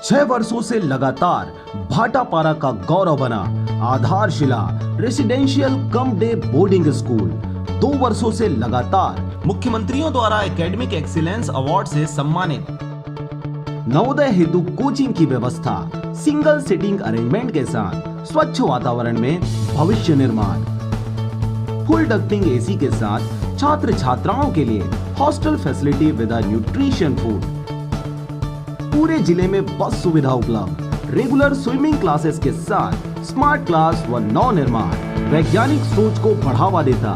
6 वर्षों से लगातार भाटापारा का गौरव बना आधारशिला residential cum day boarding school 2 वर्षों से लगातार मुख्यमंत्रियों द्वारा एकेडमिक एक्सीलेंस अवार्ड से सम्मानित। नवोदय हेतु कोचिंग की व्यवस्था, सिंगल सिटिंग अरेंजमेंट के साथ स्वच्छ वातावरण में भविष्य निर्माण, फुल डक्टिंग एसी के साथ छात्र छात्राओं के लिए hostel facility with nutrition food, पूरे जिले में बस सुविधा उपलब्ध, रेगुलर स्विमिंग क्लासेस के साथ स्मार्ट क्लास व नव निर्माण वैज्ञानिक सोच को बढ़ावा देता।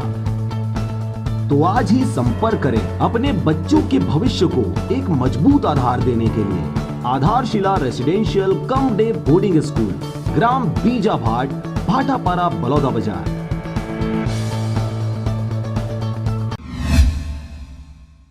तो आज ही संपर्क करें अपने बच्चों के भविष्य को एक मजबूत आधार देने के लिए। Aadharshila residential cum day boarding school, ग्राम बीजाभाट, भाटापारा, बलौदाबाजार।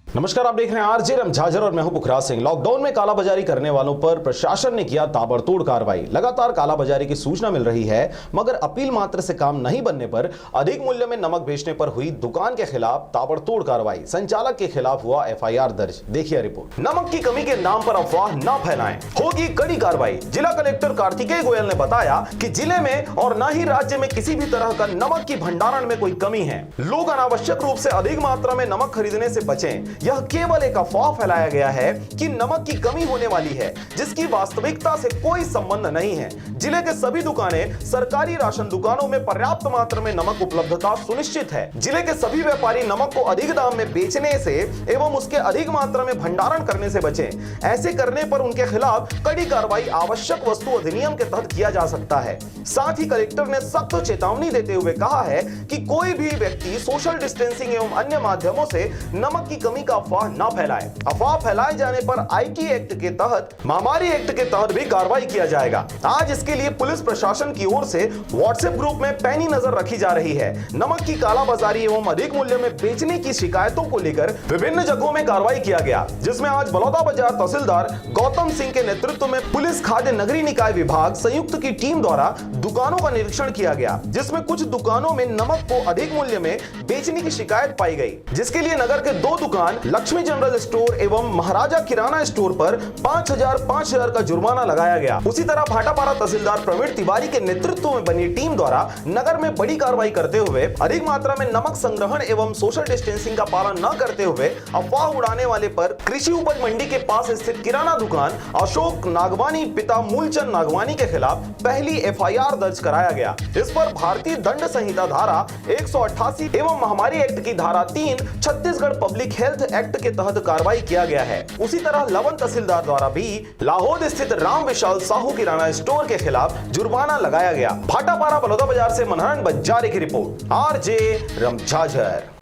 नमस्कार, आप देख रहे हैं आरजे रमझाझर और मैं हूं पुखराज सिंह। लॉकडाउन में कालाबाजारी करने वालों पर प्रशासन ने किया ताबड़तोड़ कार्रवाई। लगातार कालाबाजारी की सूचना मिल रही है, मगर अपील मात्र से काम नहीं बनने पर अधिक मूल्य में नमक बेचने पर हुई दुकान के खिलाफ ताबड़तोड़ कार्रवाई। संचालक के खिलाफ हुआ एफआईआर दर्ज। देखिए रिपोर्ट। नमक की कमी के नाम पर अफवाह न फैलाएं, होगी कड़ी कार्रवाई। जिला कलेक्टर कार्तिकेय गोयल ने बताया कि जिले में और न ही राज्य में किसी भी तरह का नमक की भंडारण में कोई कमी है। लोग अनावश्यक रूप से अधिक मात्रा में नमक खरीदने से बचें। यह केवल एक अफवाह फैलाया गया है कि नमक की कमी होने वाली है, जिसकी वास्तविकता से कोई संबंध नहीं है। जिले के सभी दुकानें, सरकारी राशन दुकानों में पर्याप्त मात्रा में नमक उपलब्धता सुनिश्चित है। जिले के सभी व्यापारी नमक को अधिक दाम में बेचने से एवं उसके अधिक मात्रा में भंडारण करने से बचें। ऐसे करने पर उनके खिलाफ कड़ी कार्रवाई आवश्यक वस्तु अधिनियम के तहत किया जा सकता है। साथ ही कलेक्टर ने सख्त चेतावनी देते हुए कहा है कि कोई भी व्यक्ति सोशल डिस्टेंसिंग एवं अन्य माध्यमों से नमक की कमी का अफवाह न फैलाए। अफवाह फैलाए जाने पर आईटी एक्ट के तहत, महामारी एक्ट के तहत भी कार्रवाई किया जाएगा। आज इसके लिए पुलिस प्रशासन की ओर से व्हाट्सएप ग्रुप में पैनी नजर रखी जा रही है। नमक की कालाबाजारी एवं अधिक मूल्य में बेचने की शिकायतों को लेकर विभिन्न जगहों में कार्रवाई किया गया, जिसमें आज बलौदाबाजार तहसीलदार गौतम सिंह के नेतृत्व में पुलिस खाद्य नगरीय निकाय विभाग संयुक्त की टीम द्वारा दुकानों का निरीक्षण किया गया, जिसमें कुछ दुकानों में नमक को अधिक मूल्य में बेचने की शिकायत पाई गई, जिसके लिए नगर के 2 दुकान लक्ष्मी जनरल स्टोर एवं महाराजा किराना स्टोर पर 5,000 का जुर्माना लगाया गया। उसी तरह भाटापारा तहसीलदार प्रवीण तिवारी के नेतृत्व में बनी टीम द्वारा नगर में बड़ी कार्रवाई करते हुए अधिक मात्रा में नमक संग्रहण एवं सोशल डिस्टेंसिंग का पालन न करते हुए अफवाह उड़ाने वाले पर कृषि उपज मंडी के पास स्थित किराना दुकान अशोक नागवानी पिता मूलचंद नागवानी के खिलाफ पहली एफआईआर दर्ज कराया गया। इस पर भारतीय दंड संहिता धारा 188 एवं महामारी एक्ट की धारा 3 छत्तीसगढ़ पब्लिक हेल्थ एक्ट के तहत कार्रवाई किया गया है। उसी तरह लवन तहसीलदार द्वारा भी लाहौद स्थित राम विशाल साहू किराना स्टोर के खिलाफ जुर्माना लगाया गया। भाटापारा बलौदाबाजार से मनहरन बंजारे की रिपोर्ट, आरजे रमझाझर।